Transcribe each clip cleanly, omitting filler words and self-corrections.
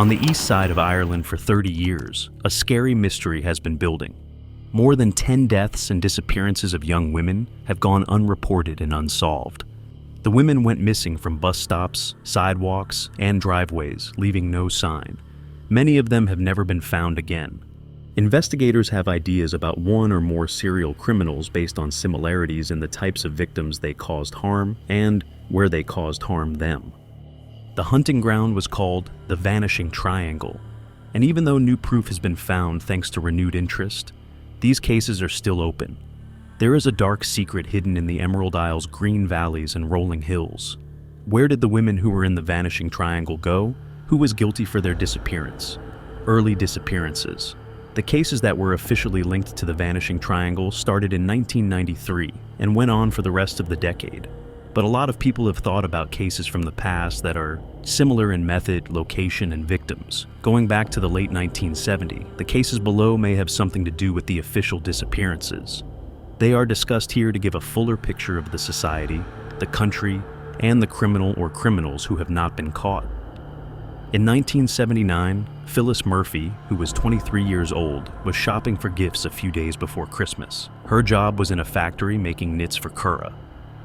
On the east side of Ireland for 30 years, a scary mystery has been building. More than 10 deaths and disappearances of young women have gone unreported and unsolved. The women went missing from bus stops, sidewalks, and driveways, leaving no sign. Many of them have never been found again. Investigators have ideas about one or more serial criminals based on similarities in the types of victims they caused harm and where they caused harm them. The hunting ground was called the Vanishing Triangle, and even though new proof has been found thanks to renewed interest, these cases are still open. There is a dark secret hidden in the Emerald Isle's green valleys and rolling hills. Where did the women who were in the Vanishing Triangle go? Who was guilty for their disappearance? Early disappearances. The cases that were officially linked to the Vanishing Triangle started in 1993 and went on for the rest of the decade. But a lot of people have thought about cases from the past that are similar in method, location, and victims. Going back to the late 1970s, the cases below may have something to do with the official disappearances. They are discussed here to give a fuller picture of the society, the country, and the criminal or criminals who have not been caught. In 1979, Phyllis Murphy, who was 23 years old, was shopping for gifts a few days before Christmas. Her job was in a factory making knits for Curragh.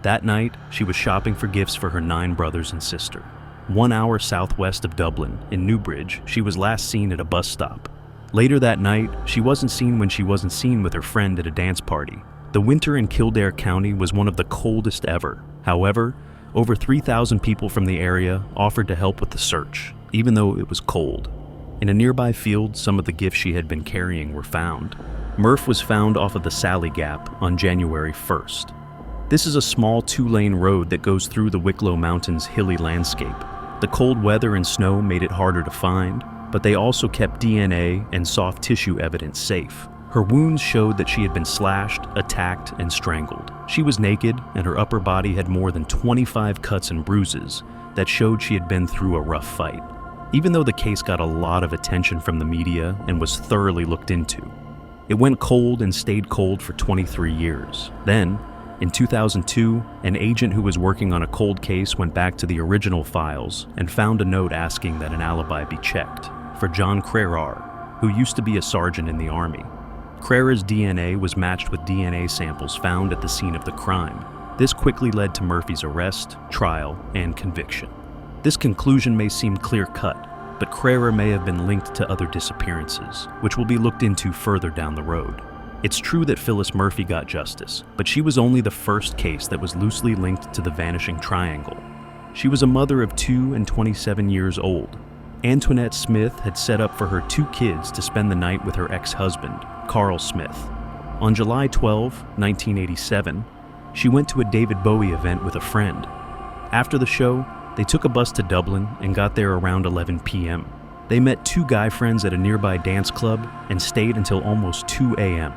That night, she was shopping for gifts for her 9 brothers and sister. 1 hour southwest of Dublin, in Newbridge, she was last seen at a bus stop. Later that night, she wasn't seen when she wasn't seen with her friend at a dance party. The winter in Kildare County was one of the coldest ever. However, over 3,000 people from the area offered to help with the search, even though it was cold. In a nearby field, some of the gifts she had been carrying were found. Murph was found off of the Sally Gap on January 1st. This is a small 2-lane road that goes through the Wicklow Mountains' hilly landscape. The cold weather and snow made it harder to find, but they also kept DNA and soft tissue evidence safe. Her wounds showed that she had been slashed, attacked, and strangled. She was naked, and her upper body had more than 25 cuts and bruises that showed she had been through a rough fight. Even though the case got a lot of attention from the media and was thoroughly looked into, it went cold and stayed cold for 23 years. Then, in 2002, an agent who was working on a cold case went back to the original files and found a note asking that an alibi be checked for John Crerar, who used to be a sergeant in the Army. Crerar's DNA was matched with DNA samples found at the scene of the crime. This quickly led to Murphy's arrest, trial, and conviction. This conclusion may seem clear-cut, but Crerar may have been linked to other disappearances, which will be looked into further down the road. It's true that Phyllis Murphy got justice, but she was only the first case that was loosely linked to the Vanishing Triangle. She was a mother of 2 and 27 years old. Antoinette Smith had set up for her 2 kids to spend the night with her ex-husband, Carl Smith. On July 12, 1987, she went to a David Bowie event with a friend. After the show, they took a bus to Dublin and got there around 11 p.m. They met 2 guy friends at a nearby dance club and stayed until almost 2 a.m.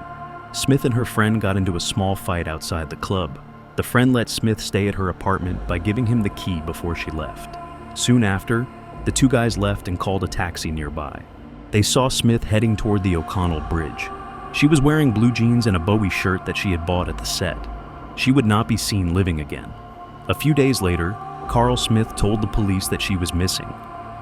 Smith and her friend got into a small fight outside the club. The friend let Smith stay at her apartment by giving him the key before she left. Soon after, the 2 guys left and called a taxi nearby. They saw Smith heading toward the O'Connell Bridge. She was wearing blue jeans and a Bowie shirt that she had bought at the set. She would not be seen living again. A few days later, Carl Smith told the police that she was missing.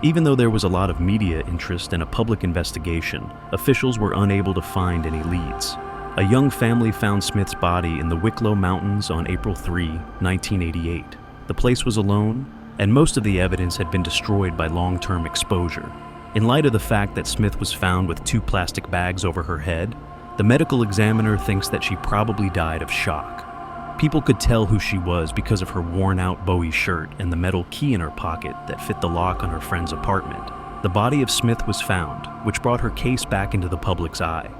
Even though there was a lot of media interest and a public investigation, officials were unable to find any leads. A young family found Smith's body in the Wicklow Mountains on April 3, 1988. The place was alone, and most of the evidence had been destroyed by long-term exposure. In light of the fact that Smith was found with 2 plastic bags over her head, the medical examiner thinks that she probably died of shock. People could tell who she was because of her worn-out Bowie shirt and the metal key in her pocket that fit the lock on her friend's apartment. The body of Smith was found, which brought her case back into the public's eye.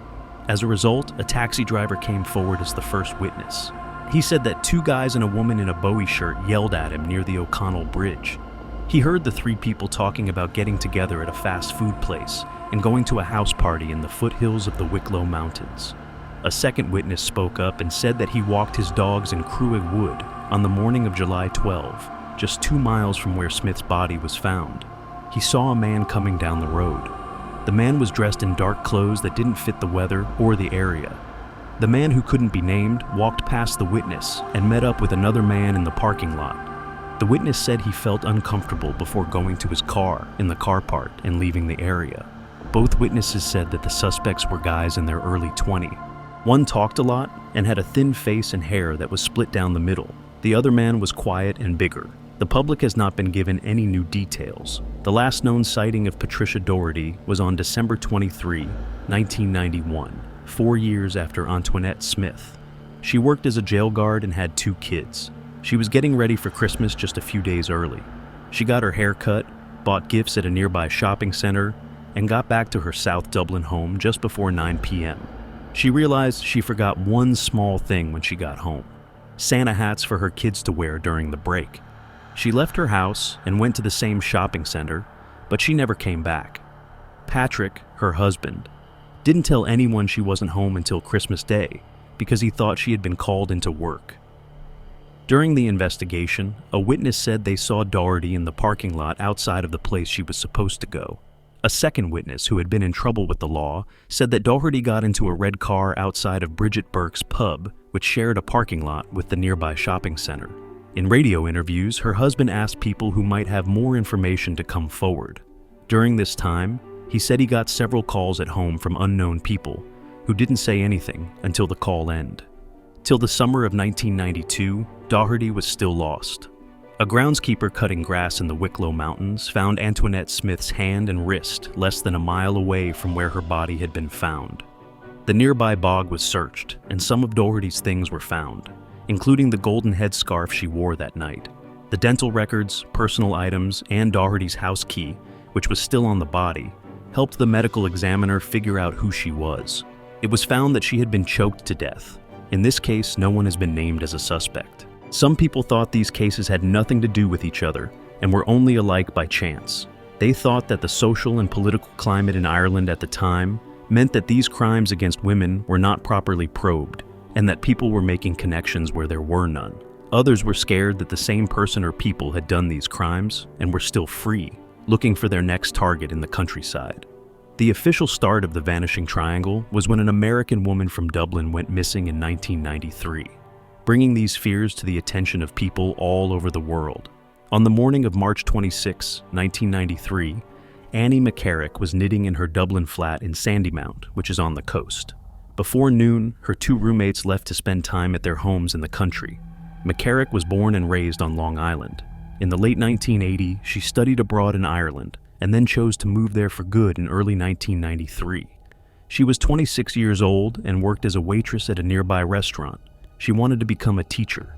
As a result, a taxi driver came forward as the first witness. He said that 2 guys and a woman in a Bowie shirt yelled at him near the O'Connell Bridge. He heard the 3 people talking about getting together at a fast food place and going to a house party in the foothills of the Wicklow Mountains. A second witness spoke up and said that he walked his dogs in Cruig Wood on the morning of July 12, just 2 miles from where Smith's body was found. He saw a man coming down the road. The man was dressed in dark clothes that didn't fit the weather or the area. The man who couldn't be named walked past the witness and met up with another man in the parking lot. The witness said he felt uncomfortable before going to his car in the car park and leaving the area. Both witnesses said that the suspects were guys in their early 20s. One talked a lot and had a thin face and hair that was split down the middle. The other man was quiet and bigger. The public has not been given any new details. The last known sighting of Patricia Doherty was on December 23, 1991, 4 years after Antoinette Smith. She worked as a jail guard and had 2 kids. She was getting ready for Christmas just a few days early. She got her hair cut, bought gifts at a nearby shopping center, and got back to her South Dublin home just before 9 p.m. She realized she forgot one small thing when she got home: Santa hats for her kids to wear during the break. She left her house and went to the same shopping center, but she never came back. Patrick, her husband, didn't tell anyone she wasn't home until Christmas Day because he thought she had been called into work. During the investigation, a witness said they saw Doherty in the parking lot outside of the place she was supposed to go. A second witness, who had been in trouble with the law, said that Doherty got into a red car outside of Bridget Burke's pub, which shared a parking lot with the nearby shopping center. In radio interviews, her husband asked people who might have more information to come forward. During this time, he said he got several calls at home from unknown people who didn't say anything until the call ended. Till the summer of 1992, Doherty was still lost. A groundskeeper cutting grass in the Wicklow Mountains found Antoinette Smith's hand and wrist less than a mile away from where her body had been found. The nearby bog was searched, and some of Doherty's things were found, including the golden headscarf she wore that night. The dental records, personal items, and Doherty's house key, which was still on the body, helped the medical examiner figure out who she was. It was found that she had been choked to death. In this case, no one has been named as a suspect. Some people thought these cases had nothing to do with each other and were only alike by chance. They thought that the social and political climate in Ireland at the time meant that these crimes against women were not properly probed, and that people were making connections where there were none. Others were scared that the same person or people had done these crimes and were still free, looking for their next target in the countryside. The official start of the Vanishing Triangle was when an American woman from Dublin went missing in 1993. Bringing these fears to the attention of people all over the world. On the morning of March 26, 1993, Annie McCarrick was knitting in her Dublin flat in Sandymount, which is on the coast. Before noon, her 2 roommates left to spend time at their homes in the country. McCarrick was born and raised on Long Island. In the late 1980s, she studied abroad in Ireland and then chose to move there for good in early 1993. She was 26 years old and worked as a waitress at a nearby restaurant. She wanted to become a teacher.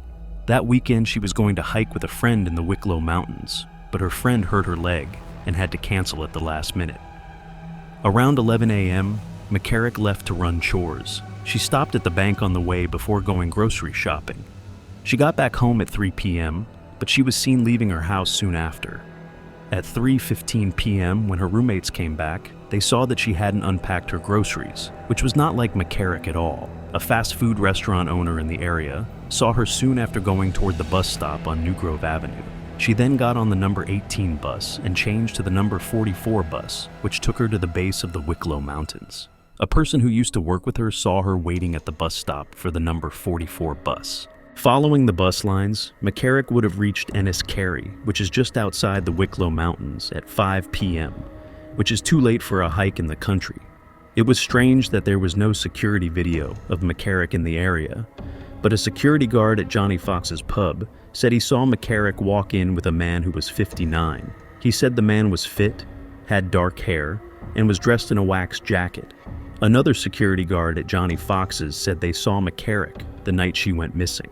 That weekend, she was going to hike with a friend in the Wicklow Mountains, but her friend hurt her leg and had to cancel at the last minute. Around 11 a.m., McCarrick left to run chores. She stopped at the bank on the way before going grocery shopping. She got back home at 3 p.m., but she was seen leaving her house soon after. At 3:15 p.m., when her roommates came back, they saw that she hadn't unpacked her groceries, which was not like McCarrick at all. A fast food restaurant owner in the area saw her soon after going toward the bus stop on New Grove Avenue. She then got on the number 18 bus and changed to the number 44 bus, which took her to the base of the Wicklow Mountains. A person who used to work with her saw her waiting at the bus stop for the number 44 bus. Following the bus lines, McCarrick would have reached Enniskerry, which is just outside the Wicklow Mountains, at 5 p.m., which is too late for a hike in the country. It was strange that there was no security video of McCarrick in the area, but a security guard at Johnny Fox's pub said he saw McCarrick walk in with a man who was 59. He said the man was fit, had dark hair, and was dressed in a wax jacket. Another security guard at Johnny Fox's said they saw McCarrick the night she went missing.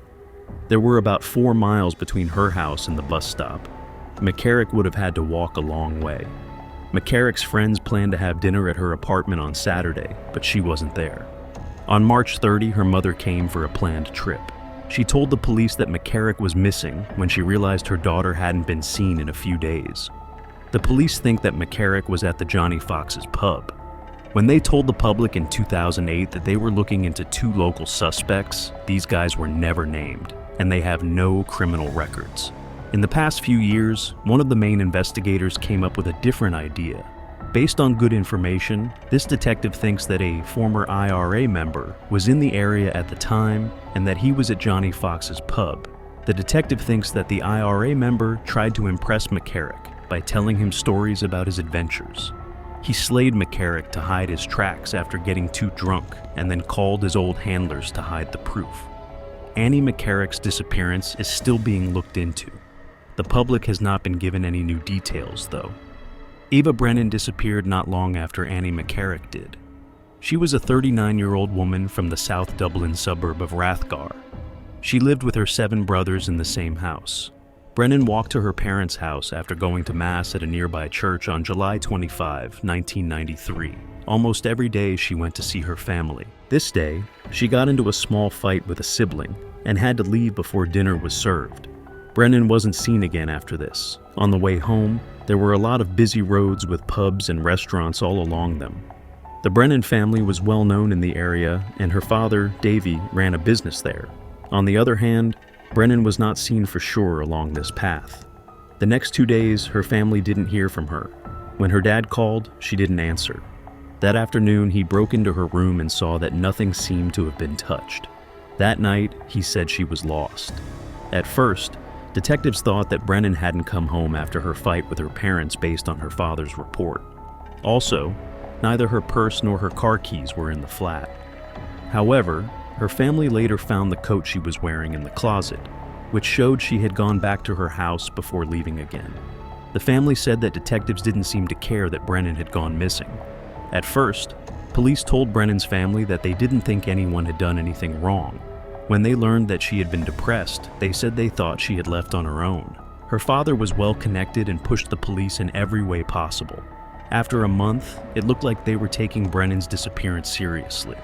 There were about 4 miles between her house and the bus stop. McCarrick would have had to walk a long way. McCarrick's friends planned to have dinner at her apartment on Saturday, but she wasn't there. On March 30, her mother came for a planned trip. She told the police that McCarrick was missing when she realized her daughter hadn't been seen in a few days. The police think that McCarrick was at the Johnny Fox's pub. When they told the public in 2008 that they were looking into 2 local suspects, these guys were never named, and they have no criminal records. In the past few years, one of the main investigators came up with a different idea. Based on good information, this detective thinks that a former IRA member was in the area at the time and that he was at Johnny Fox's pub. The detective thinks that the IRA member tried to impress McCarrick by telling him stories about his adventures. He slayed McCarrick to hide his tracks after getting too drunk and then called his old handlers to hide the proof. Annie McCarrick's disappearance is still being looked into. The public has not been given any new details, though. Eva Brennan disappeared not long after Annie McCarrick did. She was a 39-year-old woman from the South Dublin suburb of Rathgar. She lived with her 7 brothers in the same house. Brennan walked to her parents' house after going to Mass at a nearby church on July 25, 1993. Almost every day she went to see her family. This day, she got into a small fight with a sibling and had to leave before dinner was served. Brennan wasn't seen again after this. On the way home, there were a lot of busy roads with pubs and restaurants all along them. The Brennan family was well known in the area, and her father, Davy, ran a business there. On the other hand, Brennan was not seen for sure along this path. The next 2 days, her family didn't hear from her. When her dad called, she didn't answer. That afternoon, he broke into her room and saw that nothing seemed to have been touched. That night, he said she was lost. At first, detectives thought that Brennan hadn't come home after her fight with her parents based on her father's report. Also, neither her purse nor her car keys were in the flat. However, her family later found the coat she was wearing in the closet, which showed she had gone back to her house before leaving again. The family said that detectives didn't seem to care that Brennan had gone missing. At first, police told Brennan's family that they didn't think anyone had done anything wrong. When they learned that she had been depressed, they said they thought she had left on her own. Her father was well connected and pushed the police in every way possible. After a month, it looked like they were taking Brennan's disappearance seriously.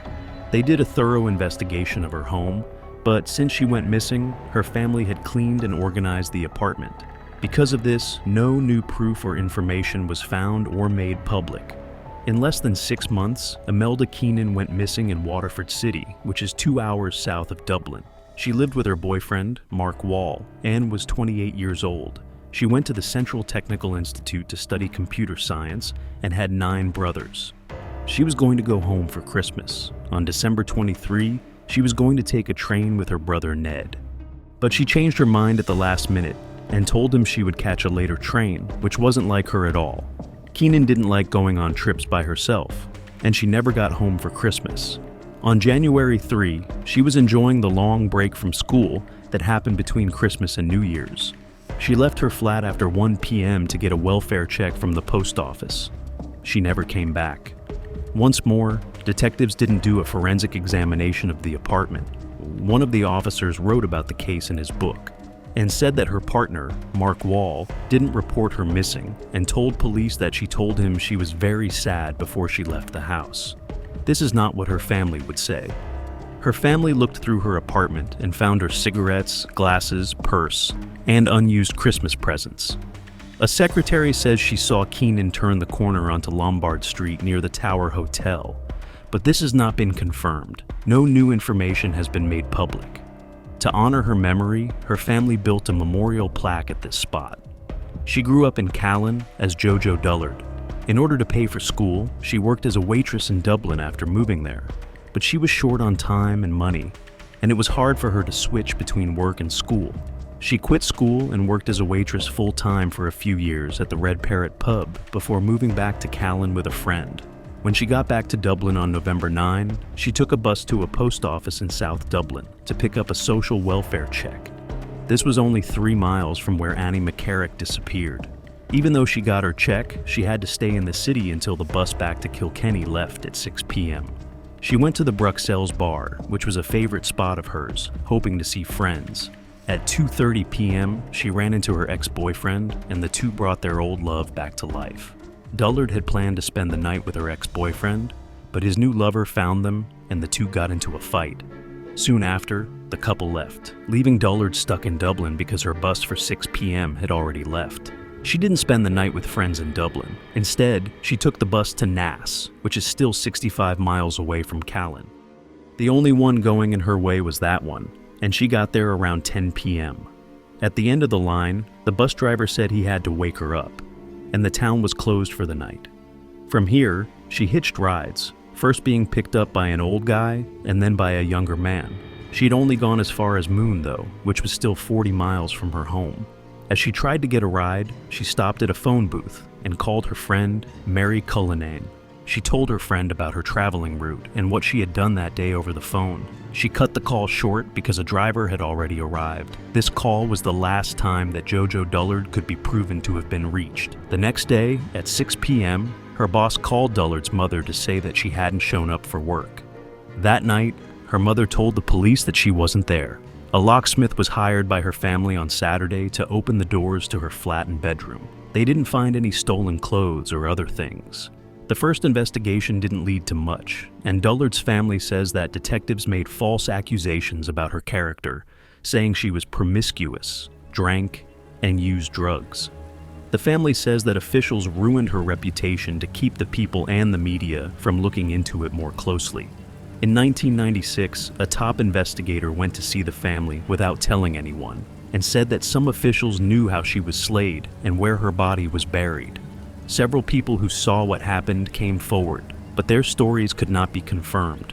They did a thorough investigation of her home, but since she went missing, her family had cleaned and organized the apartment. Because of this, no new proof or information was found or made public. In less than 6 months, Imelda Keenan went missing in Waterford City, which is 2 hours south of Dublin. She lived with her boyfriend, Mark Wall, and was 28 years old. She went to the Central Technical Institute to study computer science and had 9 brothers. She was going to go home for Christmas. On December 23, she was going to take a train with her brother Ned. But she changed her mind at the last minute and told him she would catch a later train, which wasn't like her at all. Keenan didn't like going on trips by herself, and she never got home for Christmas. On January 3, she was enjoying the long break from school that happened between Christmas and New Year's. She left her flat after 1 p.m. to get a welfare check from the post office. She never came back. Once more, detectives didn't do a forensic examination of the apartment. One of the officers wrote about the case in his book and said that her partner, Mark Wall, didn't report her missing and told police that she told him she was very sad before she left the house. This is not what her family would say. Her family looked through her apartment and found her cigarettes, glasses, purse, and unused Christmas presents. A secretary says she saw Keenan turn the corner onto Lombard Street near the Tower Hotel, but this has not been confirmed. No new information has been made public. To honor her memory, her family built a memorial plaque at this spot. She grew up in Callan as Jojo Dullard. In order to pay for school, she worked as a waitress in Dublin after moving there, but she was short on time and money, and it was hard for her to switch between work and school. She quit school and worked as a waitress full-time for a few years at the Red Parrot pub before moving back to Callan with a friend. When she got back to Dublin on November 9, she took a bus to a post office in South Dublin to pick up a social welfare check. This was only 3 miles from where Annie McCarrick disappeared. Even though she got her check, she had to stay in the city until the bus back to Kilkenny left at 6 p.m. She went to the Bruxelles bar, which was a favorite spot of hers, hoping to see friends. At 2:30 p.m., she ran into her ex-boyfriend, and the two brought their old love back to life. Dullard had planned to spend the night with her ex-boyfriend, but his new lover found them, and the two got into a fight. Soon after, the couple left, leaving Dullard stuck in Dublin because her bus for 6 p.m. had already left. She didn't spend the night with friends in Dublin. Instead, she took the bus to Nass, which is still 65 miles away from Callan. The only one going in her way was that one, and she got there around 10 p.m. At the end of the line, the bus driver said he had to wake her up, and the town was closed for the night. From here, she hitched rides, first being picked up by an old guy and then by a younger man. She'd only gone as far as Moon, though, which was still 40 miles from her home. As she tried to get a ride, she stopped at a phone booth and called her friend, Mary Cullinane. She told her friend about her traveling route and what she had done that day over the phone. She cut the call short because a driver had already arrived. This call was the last time that Jojo Dullard could be proven to have been reached. The next day, at 6 p.m., her boss called Dullard's mother to say that she hadn't shown up for work. That night, her mother told the police that she wasn't there. A locksmith was hired by her family on Saturday to open the doors to her flat and bedroom. They didn't find any stolen clothes or other things. The first investigation didn't lead to much, and Dullard's family says that detectives made false accusations about her character, saying she was promiscuous, drank, and used drugs. The family says that officials ruined her reputation to keep the people and the media from looking into it more closely. In 1996, a top investigator went to see the family without telling anyone, and said that some officials knew how she was slayed and where her body was buried. Several people who saw what happened came forward, but their stories could not be confirmed.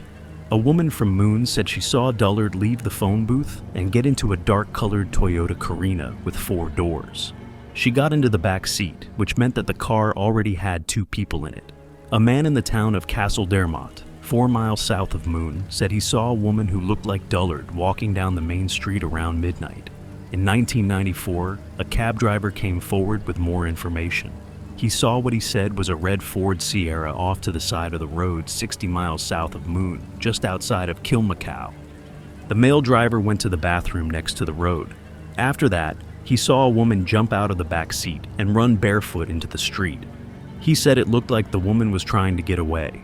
A woman from Moon said she saw Dullard leave the phone booth and get into a dark-colored Toyota Carina with 4 doors. She got into the back seat, which meant that the car already had 2 people in it. A man in the town of Castle Dermot, 4 miles south of Moon, said he saw a woman who looked like Dullard walking down the main street around midnight. In 1994, a cab driver came forward with more information. He saw what he said was a red Ford Sierra off to the side of the road 60 miles south of Moon, just outside of Kilmacow. The male driver went to the bathroom next to the road. After that, he saw a woman jump out of the back seat and run barefoot into the street. He said it looked like the woman was trying to get away.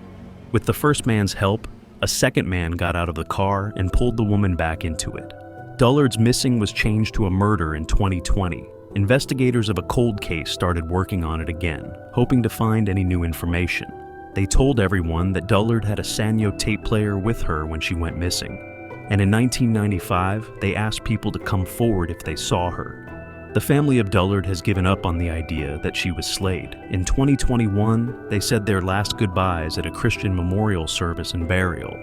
With the first man's help, a second man got out of the car and pulled the woman back into it. Dullard's missing was changed to a murder in 2020. Investigators of a cold case started working on it again, hoping to find any new information. They told everyone that Dullard had a Sanyo tape player with her when she went missing. And in 1995, they asked people to come forward if they saw her. The family of Dullard has given up on the idea that she was slayed. In 2021, they said their last goodbyes at a Christian memorial service and burial.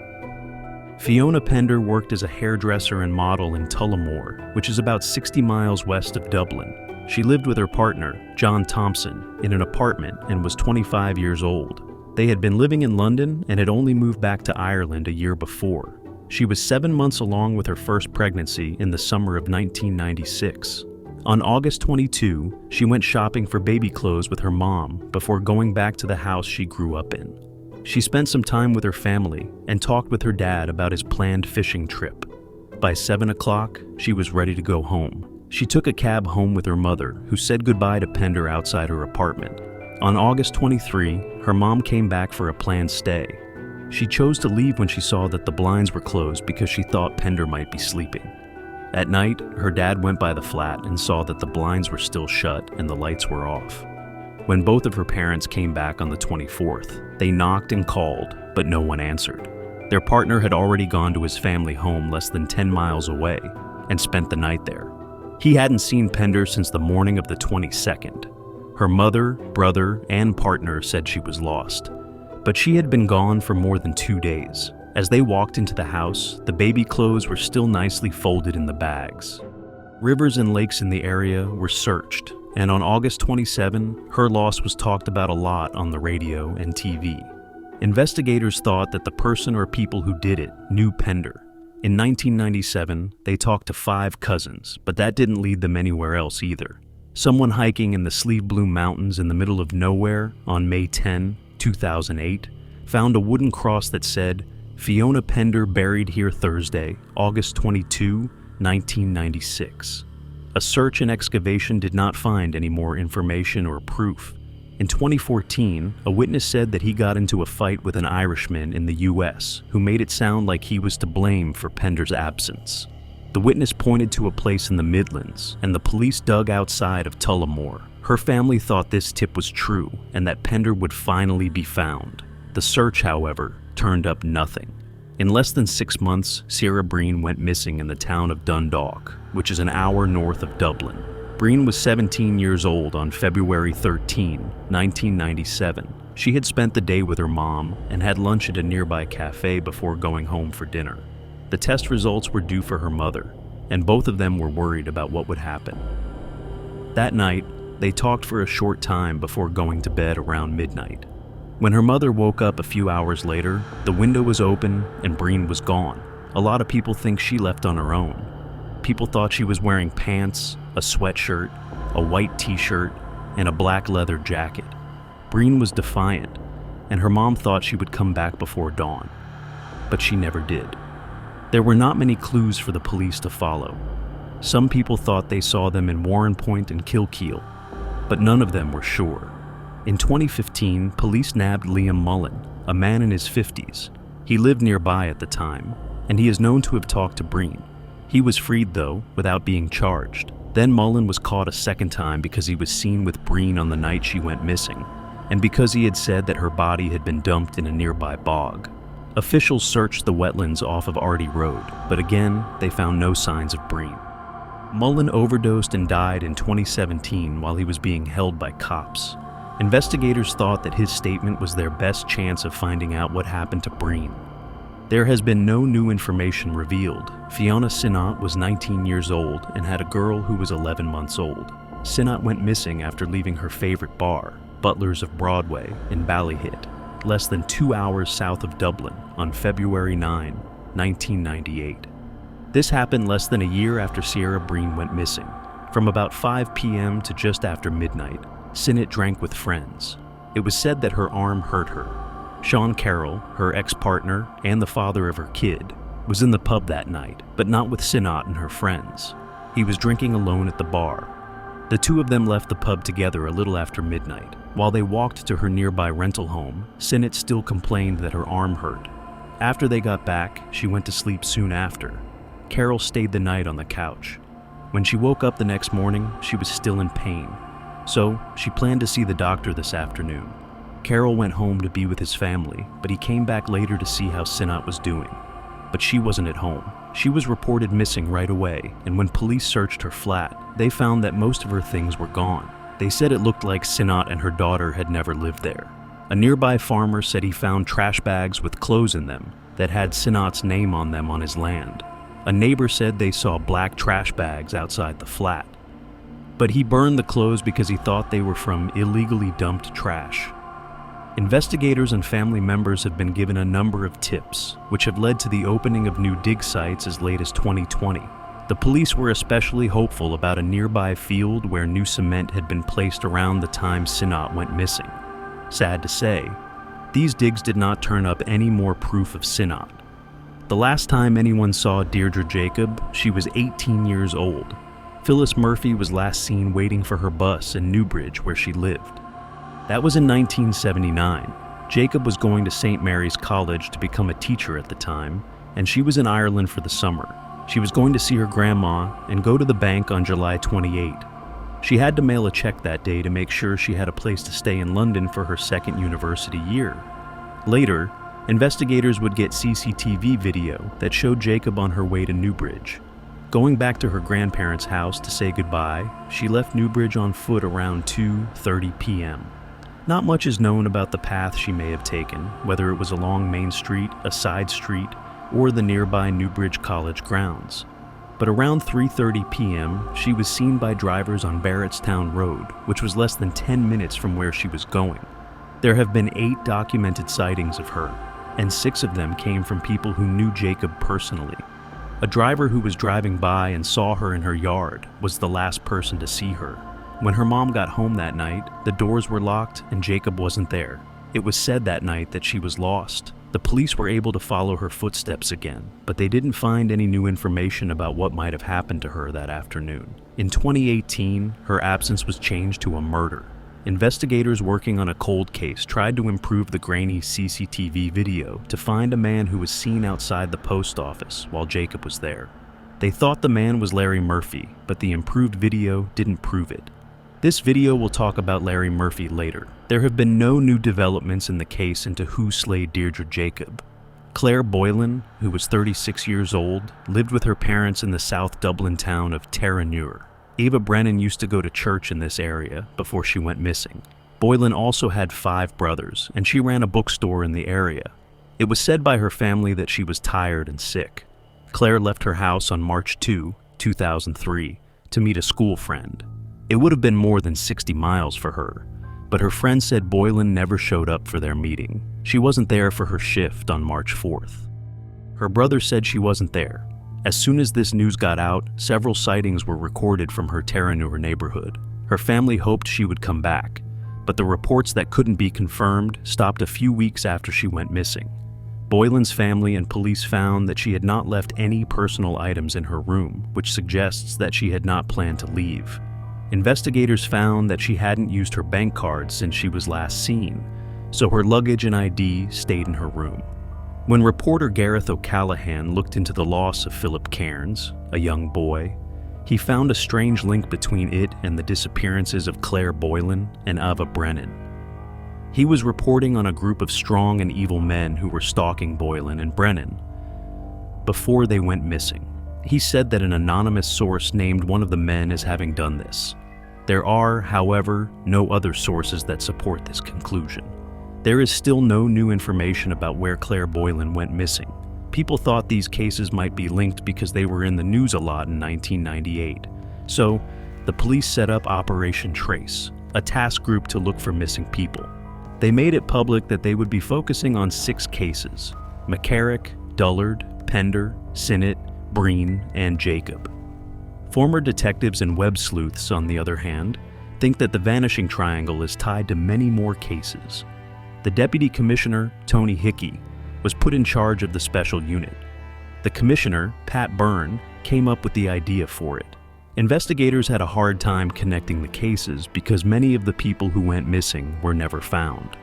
Fiona Pender worked as a hairdresser and model in Tullamore, which is about 60 miles west of Dublin. She lived with her partner, John Thompson, in an apartment and was 25 years old. They had been living in London and had only moved back to Ireland a year before. She was 7 months along with her first pregnancy in the summer of 1996. On August 22, she went shopping for baby clothes with her mom before going back to the house she grew up in. She spent some time with her family and talked with her dad about his planned fishing trip. By 7 o'clock, she was ready to go home. She took a cab home with her mother, who said goodbye to Pender outside her apartment. On August 23, her mom came back for a planned stay. She chose to leave when she saw that the blinds were closed because she thought Pender might be sleeping. At night, her dad went by the flat and saw that the blinds were still shut and the lights were off. When both of her parents came back on the 24th, they knocked and called, but no one answered. Their partner had already gone to his family home less than 10 miles away and spent the night there. He hadn't seen Pender since the morning of the 22nd. Her mother, brother, and partner said she was lost, but she had been gone for more than 2 days. As they walked into the house, the baby clothes were still nicely folded in the bags. Rivers and lakes in the area were searched, and on August 27, her loss was talked about a lot on the radio and TV. Investigators thought that the person or people who did it knew Pender. In 1997, they talked to 5 cousins, but that didn't lead them anywhere else either. Someone hiking in the Sleeve Bloom Mountains in the middle of nowhere on May 10, 2008, found a wooden cross that said, "Fiona Pender buried here Thursday, August 22, 1996. A search and excavation did not find any more information or proof. In 2014, a witness said that he got into a fight with an Irishman in the US who made it sound like he was to blame for Pender's absence. The witness pointed to a place in the Midlands, and the police dug outside of Tullamore. Her family thought this tip was true and that Pender would finally be found. The search, however, turned up nothing. In less than 6 months, Sarah Breen went missing in the town of Dundalk, which is an hour north of Dublin. Breen was 17 years old on February 13, 1997. She had spent the day with her mom and had lunch at a nearby cafe before going home for dinner. The test results were due for her mother, and both of them were worried about what would happen. That night, they talked for a short time before going to bed around midnight. When her mother woke up a few hours later, the window was open and Breen was gone. A lot of people think she left on her own. People thought she was wearing pants, a sweatshirt, a white t-shirt, and a black leather jacket. Breen was defiant, and her mom thought she would come back before dawn. But she never did. There were not many clues for the police to follow. Some people thought they saw them in Warren Point and Kilkeel, but none of them were sure. In 2015, police nabbed Liam Mullen, a man in his 50s. He lived nearby at the time, and he is known to have talked to Breen. He was freed, though, without being charged. Then Mullen was caught a second time because he was seen with Breen on the night she went missing, and because he had said that her body had been dumped in a nearby bog. Officials searched the wetlands off of Ardee Road, but again, they found no signs of Breen. Mullen overdosed and died in 2017 while he was being held by cops. Investigators thought that his statement was their best chance of finding out what happened to Breen. There has been no new information revealed. Fiona Sinnott was 19 years old and had a girl who was 11 months old. Sinnott went missing after leaving her favorite bar, Butler's of Broadway, in Ballyhit, less than 2 hours south of Dublin, on February 9, 1998. This happened less than a year after Ciara Breen went missing. From about 5 p.m. to just after midnight, Sinnott drank with friends. It was said that her arm hurt her. Sean Carroll, her ex-partner and the father of her kid, was in the pub that night, but not with Sinnott and her friends. He was drinking alone at the bar. The two of them left the pub together a little after midnight. While they walked to her nearby rental home, Sinnott still complained that her arm hurt. After they got back, she went to sleep soon after. Carroll stayed the night on the couch. When she woke up the next morning, she was still in pain. So, she planned to see the doctor this afternoon. Carroll went home to be with his family, but he came back later to see how Sinnott was doing. But she wasn't at home. She was reported missing right away, and when police searched her flat, they found that most of her things were gone. They said it looked like Sinnott and her daughter had never lived there. A nearby farmer said he found trash bags with clothes in them that had Sinnott's name on them on his land. A neighbor said they saw black trash bags outside the flat. But he burned the clothes because he thought they were from illegally dumped trash. Investigators and family members have been given a number of tips, which have led to the opening of new dig sites as late as 2020. The police were especially hopeful about a nearby field where new cement had been placed around the time Sinnott went missing. Sad to say, these digs did not turn up any more proof of Sinnott. The last time anyone saw Deirdre Jacob, she was 18 years old. Phyllis Murphy was last seen waiting for her bus in Newbridge, where she lived. That was in 1979. Jacob was going to St. Mary's College to become a teacher at the time, and she was in Ireland for the summer. She was going to see her grandma and go to the bank on July 28. She had to mail a check that day to make sure she had a place to stay in London for her second university year. Later, investigators would get CCTV video that showed Jacob on her way to Newbridge. Going back to her grandparents' house to say goodbye, she left Newbridge on foot around 2:30 p.m. Not much is known about the path she may have taken, whether it was along Main Street, a side street, or the nearby Newbridge College grounds. But around 3:30 p.m., she was seen by drivers on Barrettstown Road, which was less than 10 minutes from where she was going. There have been 8 documented sightings of her, and 6 of them came from people who knew Jacob personally. A driver who was driving by and saw her in her yard was the last person to see her. When her mom got home that night, the doors were locked and Jacob wasn't there. It was said that night that she was lost. The police were able to follow her footsteps again, but they didn't find any new information about what might have happened to her that afternoon. In 2018, her absence was changed to a murder. Investigators working on a cold case tried to improve the grainy CCTV video to find a man who was seen outside the post office while Jacob was there. They thought the man was Larry Murphy, but the improved video didn't prove it. This video will talk about Larry Murphy later. There have been no new developments in the case into who slayed Deirdre Jacob. Claire Boylan, who was 36 years old, lived with her parents in the South Dublin town of Terranure. Ava Brennan used to go to church in this area before she went missing. Boylan also had 5 brothers, and she ran a bookstore in the area. It was said by her family that she was tired and sick. Claire left her house on March 2, 2003, to meet a school friend. It would have been more than 60 miles for her, but her friend said Boylan never showed up for their meeting. She wasn't there for her shift on March 4th. Her brother said she wasn't there. As soon as this news got out, several sightings were recorded from her Terranur neighborhood. Her family hoped she would come back, but the reports that couldn't be confirmed stopped a few weeks after she went missing. Boylan's family and police found that she had not left any personal items in her room, which suggests that she had not planned to leave. Investigators found that she hadn't used her bank card since she was last seen, so her luggage and ID stayed in her room. When reporter Gareth O'Callaghan looked into the loss of Philip Cairns, a young boy, he found a strange link between it and the disappearances of Claire Boylan and Ava Brennan. He was reporting on a group of strong and evil men who were stalking Boylan and Brennan before they went missing. He said that an anonymous source named one of the men as having done this. There are, however, no other sources that support this conclusion. There is still no new information about where Claire Boylan went missing. People thought these cases might be linked because they were in the news a lot in 1998. So, the police set up Operation Trace, a task group to look for missing people. They made it public that they would be focusing on 6 cases: McCarrick, Dullard, Pender, Sinnott, Breen, and Jacob. Former detectives and web sleuths, on the other hand, think that the Vanishing Triangle is tied to many more cases. The Deputy Commissioner, Tony Hickey, was put in charge of the special unit. The commissioner, Pat Byrne, came up with the idea for it. Investigators had a hard time connecting the cases because many of the people who went missing were never found.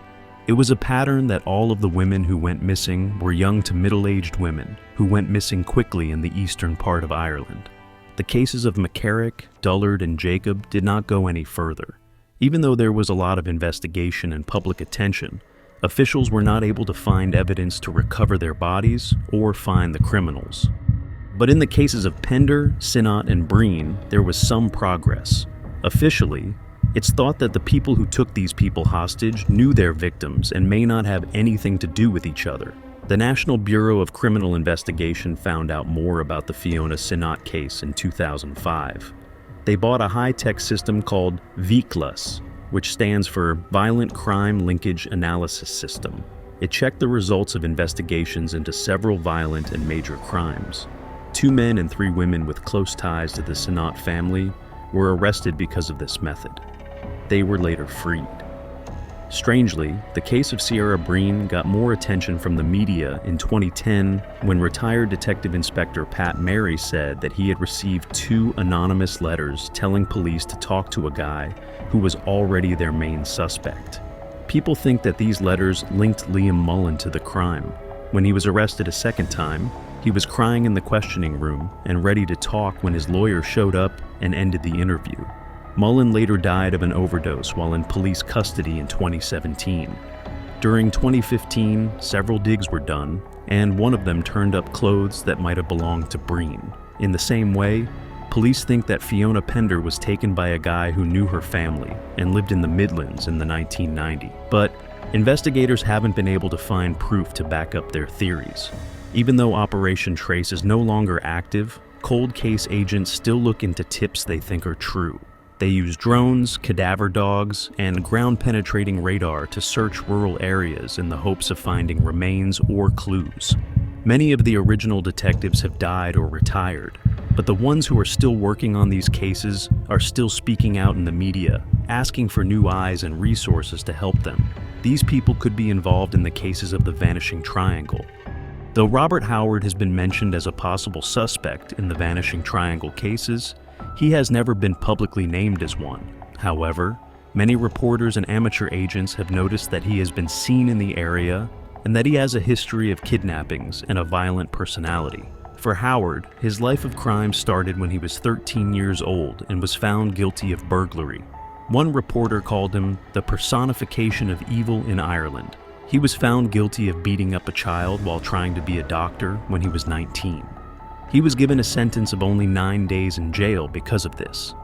It was a pattern that all of the women who went missing were young to middle-aged women who went missing quickly in the eastern part of Ireland. The cases of McCarrick, Dullard, and Jacob did not go any further. Even though there was a lot of investigation and public attention, officials were not able to find evidence to recover their bodies or find the criminals. But in the cases of Pender, Sinnott, and Breen, there was some progress. Officially, it's thought that the people who took these people hostage knew their victims and may not have anything to do with each other. The National Bureau of Criminal Investigation found out more about the Fiona Sinnott case in 2005. They bought a high-tech system called VCLUS, which stands for Violent Crime Linkage Analysis System. It checked the results of investigations into several violent and major crimes. 2 men and 3 women with close ties to the Sinnott family were arrested because of this method. They were later freed. Strangely, the case of Sierra Breen got more attention from the media in 2010 when retired Detective Inspector Pat Mary said that he had received 2 anonymous letters telling police to talk to a guy who was already their main suspect. People think that these letters linked Liam Mullen to the crime. When he was arrested a second time, he was crying in the questioning room and ready to talk when his lawyer showed up and ended the interview. Mullen later died of an overdose while in police custody in 2017. During 2015, several digs were done, and one of them turned up clothes that might have belonged to Breen. In the same way, police think that Fiona Pender was taken by a guy who knew her family and lived in the Midlands in the 1990s. But investigators haven't been able to find proof to back up their theories. Even though Operation Trace is no longer active, cold case agents still look into tips they think are true. They use drones, cadaver dogs, and ground-penetrating radar to search rural areas in the hopes of finding remains or clues. Many of the original detectives have died or retired, but the ones who are still working on these cases are still speaking out in the media, asking for new eyes and resources to help them. These people could be involved in the cases of the Vanishing Triangle. Though Robert Howard has been mentioned as a possible suspect in the Vanishing Triangle cases, he has never been publicly named as one. However, many reporters and amateur agents have noticed that he has been seen in the area and that he has a history of kidnappings and a violent personality. For Howard, his life of crime started when he was 13 years old and was found guilty of burglary. One reporter called him the personification of evil in Ireland. He was found guilty of beating up a child while trying to be a doctor when he was 19. He was given a sentence of only 9 days in jail because of this.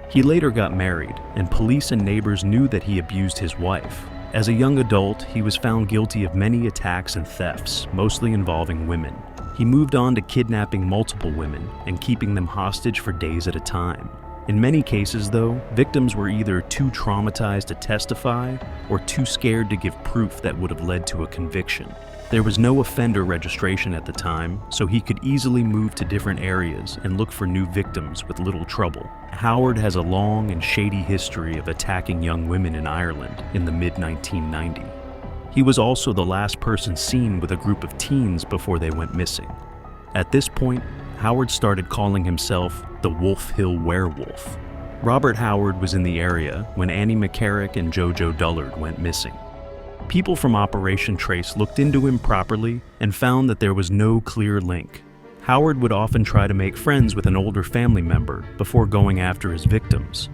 He later got married, and police and neighbors knew that he abused his wife. As a young adult, he was found guilty of many attacks and thefts, mostly involving women. He moved on to kidnapping multiple women and keeping them hostage for days at a time. In many cases, though, victims were either too traumatized to testify or too scared to give proof that would have led to a conviction. There was no offender registration at the time, so he could easily move to different areas and look for new victims with little trouble. Howard has a long and shady history of attacking young women in Ireland in the mid-1990s. He was also the last person seen with a group of teens before they went missing. At this point, Howard started calling himself the Wolf Hill Werewolf. Robert Howard was in the area when Annie McCarrick and JoJo Dullard went missing. People from Operation Trace looked into him properly and found that there was no clear link. Howard would often try to make friends with an older family member before going after his victims.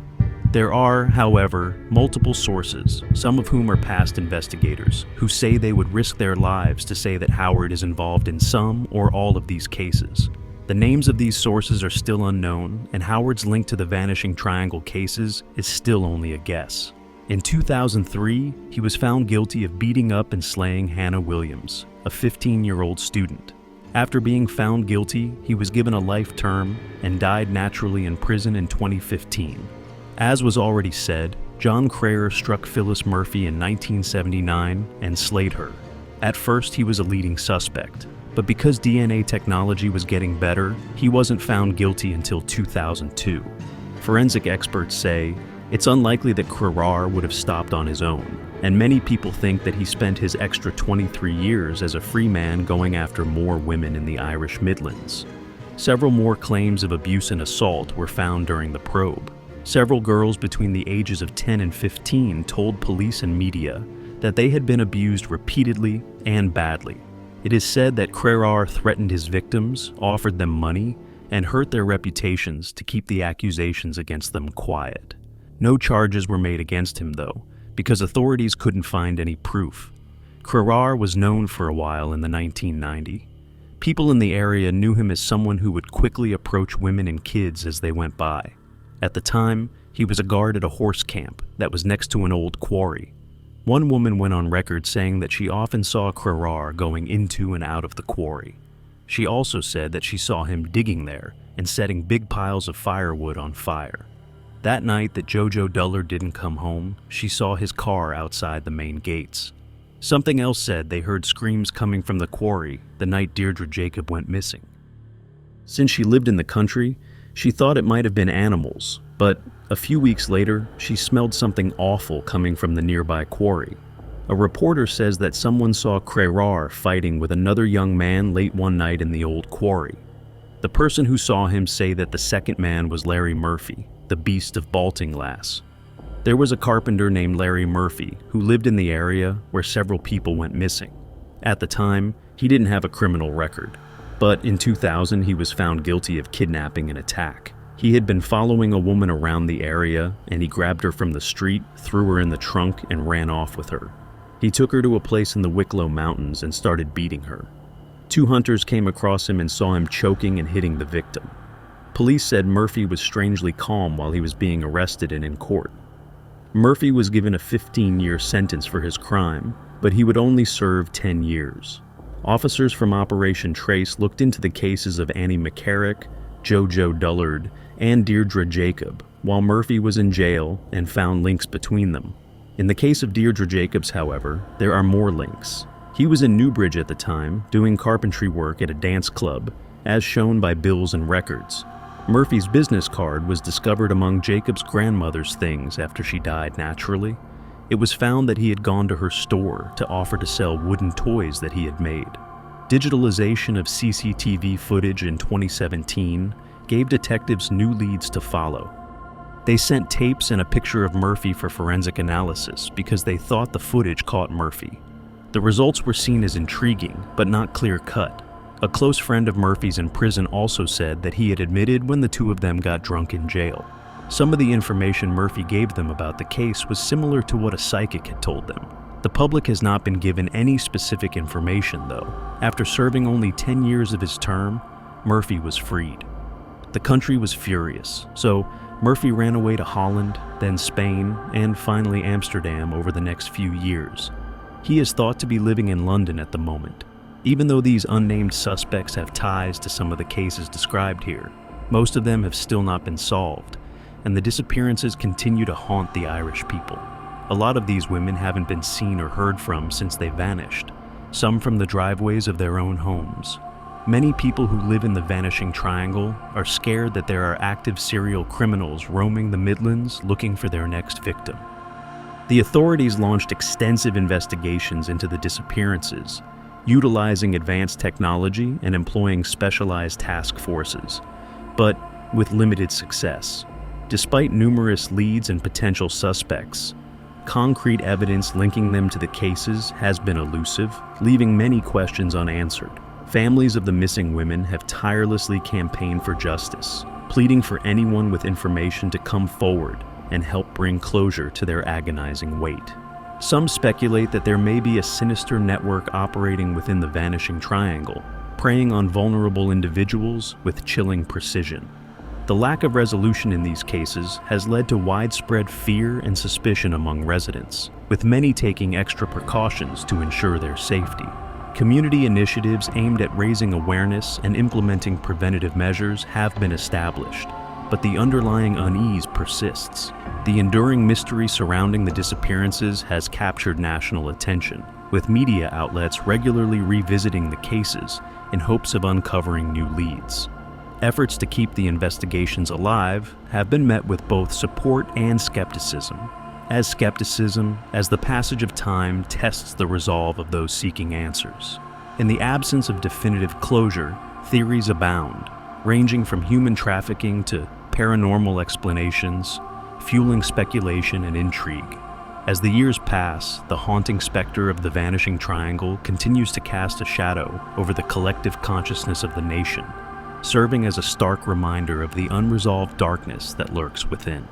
There are, however, multiple sources, some of whom are past investigators, who say they would risk their lives to say that Howard is involved in some or all of these cases. The names of these sources are still unknown, and Howard's link to the Vanishing Triangle cases is still only a guess. In 2003, he was found guilty of beating up and slaying Hannah Williams, a 15-year-old student. After being found guilty, he was given a life term and died naturally in prison in 2015. As was already said, John Crayer struck Phyllis Murphy in 1979 and slayed her. At first, he was a leading suspect, but because DNA technology was getting better, he wasn't found guilty until 2002. Forensic experts say it's unlikely that Crayer would have stopped on his own, and many people think that he spent his extra 23 years as a free man going after more women in the Irish Midlands. Several more claims of abuse and assault were found during the probe. Several girls between the ages of 10 and 15 told police and media that they had been abused repeatedly and badly. It is said that Crayer threatened his victims, offered them money, and hurt their reputations to keep the accusations against them quiet. No charges were made against him, though, because authorities couldn't find any proof. Crayer was known for a while in the 1990s. People in the area knew him as someone who would quickly approach women and kids as they went by. At the time, he was a guard at a horse camp that was next to an old quarry. One woman went on record saying that she often saw Crayer going into and out of the quarry. She also said that she saw him digging there and setting big piles of firewood on fire. That night that JoJo Dullard didn't come home, she saw his car outside the main gates. Something else said they heard screams coming from the quarry the night Deirdre Jacob went missing. Since she lived in the country, she thought it might have been animals, but a few weeks later, she smelled something awful coming from the nearby quarry. A reporter says that someone saw Crayer fighting with another young man late one night in the old quarry. The person who saw him say that the second man was Larry Murphy, the Beast of Baltinglass. There was a carpenter named Larry Murphy who lived in the area where several people went missing. At the time, he didn't have a criminal record, but in 2000 he was found guilty of kidnapping and attack. He had been following a woman around the area, and he grabbed her from the street, threw her in the trunk, and ran off with her. He took her to a place in the Wicklow Mountains and started beating her. 2 hunters came across him and saw him choking and hitting the victim. Police said Murphy was strangely calm while he was being arrested and in court. Murphy was given a 15-year sentence for his crime, but he would only serve 10 years. Officers from Operation Trace looked into the cases of Annie McCarrick, JoJo Dullard, and Deirdre Jacob while Murphy was in jail and found links between them. In the case of Deirdre Jacobs, however, there are more links. He was in Newbridge at the time, doing carpentry work at a dance club, as shown by bills and records. Murphy's business card was discovered among Jacob's grandmother's things after she died naturally. It was found that he had gone to her store to offer to sell wooden toys that he had made. Digitalization of CCTV footage in 2017 gave detectives new leads to follow. They sent tapes and a picture of Murphy for forensic analysis because they thought the footage caught Murphy. The results were seen as intriguing, but not clear-cut. A close friend of Murphy's in prison also said that he had admitted when the two of them got drunk in jail. Some of the information Murphy gave them about the case was similar to what a psychic had told them. The public has not been given any specific information, though. After serving only 10 years of his term, Murphy was freed. The country was furious, so Murphy ran away to Holland, then Spain, and finally Amsterdam over the next few years. He is thought to be living in London at the moment. Even though these unnamed suspects have ties to some of the cases described here, most of them have still not been solved, and the disappearances continue to haunt the Irish people. A lot of these women haven't been seen or heard from since they vanished, some from the driveways of their own homes. Many people who live in the Vanishing Triangle are scared that there are active serial criminals roaming the Midlands looking for their next victim. The authorities launched extensive investigations into the disappearances, utilizing advanced technology and employing specialized task forces, but with limited success. Despite numerous leads and potential suspects, concrete evidence linking them to the cases has been elusive, leaving many questions unanswered. Families of the missing women have tirelessly campaigned for justice, pleading for anyone with information to come forward and help bring closure to their agonizing wait. Some speculate that there may be a sinister network operating within the Vanishing Triangle, preying on vulnerable individuals with chilling precision. The lack of resolution in these cases has led to widespread fear and suspicion among residents, with many taking extra precautions to ensure their safety. Community initiatives aimed at raising awareness and implementing preventative measures have been established, but the underlying unease persists. The enduring mystery surrounding the disappearances has captured national attention, with media outlets regularly revisiting the cases in hopes of uncovering new leads. Efforts to keep the investigations alive have been met with both support and skepticism, as the passage of time tests the resolve of those seeking answers. In the absence of definitive closure, theories abound, ranging from human trafficking to paranormal explanations, fueling speculation and intrigue. As the years pass, the haunting specter of the Vanishing Triangle continues to cast a shadow over the collective consciousness of the nation, serving as a stark reminder of the unresolved darkness that lurks within.